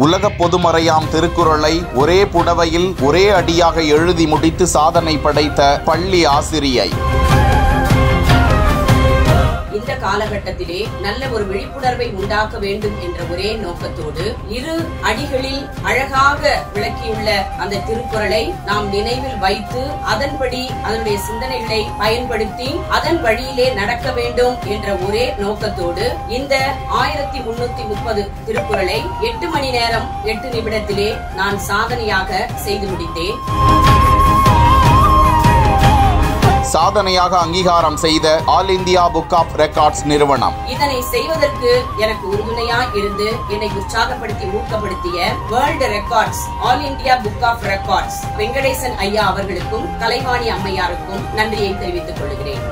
உலக பொதுமறையாம் திருக்குறளை ஒரே புடவையில் ஒரே அடியாக எழுதி முடித்து சாதனை படைத்த பள்ளி ஆசிரியை. இந்த காலகட்டத்திலே நல்ல ஒரு விழிப்புணர்வை உண்டாக்க வேண்டும் என்ற ஒரே நோக்கத்தோடு 2 அடிகளில் அழகாக விளக்கியுள்ள அந்த திருக்குறளை நாம் நினைவில் வைத்து அதன்படி அதனுடைய சிந்தனைகளை பயன்படுத்தி அதன் வழியிலே நடக்க வேண்டும் என்ற ஒரே நோக்கத்தோடு இந்த 1330 திருக்குறளை 8 மணி நேரம் 8 நிமிடத்திலே நான் சாதனையாக செய்து முடித்தேன். சாதனையாக அங்கீகாரம் செய்த all India book of records நிறுவனம் இதனை செய்வதற்கு எனக்கு உறுதுணையா இருந்து என்னை உற்சாகப்படுத்தி ஊக்கப்படுத்திய world records all India book of records Venkatesan ஐயா அவர்களுக்கும் கலைவாணி அம்மையாருக்கும் நன்றியை தெரிவித்துக் கொள்கிறேன்.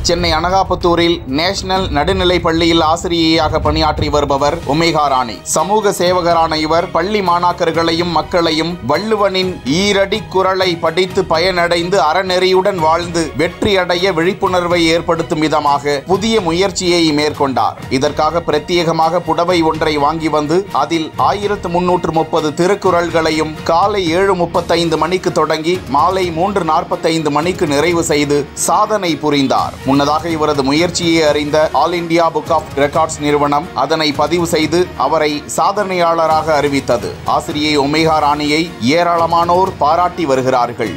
சென்னை அனகாபுத்தூரில் நேஷனல் நடுநிலை பள்ளியில் ஆசிரியையாக பணியாற்றி வருபவர் ஒமேகா ராணி. சமூக சேவகரான இவர் பள்ளி மாணாக்கர்களையும் மக்களையும் வள்ளுவனின் ஈரடி குறளை படித்து பயனடைந்து அறநெறியுடன் வாழ்ந்து வெற்றியடைய விழிப்புணர்வை ஏற்படுத்தும் விதமாக புதிய முயற்சியை மேற்கொண்டார். இதற்காக பிரத்யேகமாக புடவை ஒன்றை வாங்கி வந்து அதில் 1330 திருக்குறள்களையும் காலை 7:35 மணிக்கு தொடங்கி மாலை 3:45 மணிக்கு நிறைவு செய்து சாதனை புரிந்தார். முன்னதாக இவரது முயற்சியை அறிந்த All India book of records நிறுவனம் அதனை பதிவு செய்து அவரை சாதனையாளராக அறிவித்தது. ஆசிரியை ஒமேகா ராணியை ஏராளமானோர் பாராட்டி வருகிறார்கள்.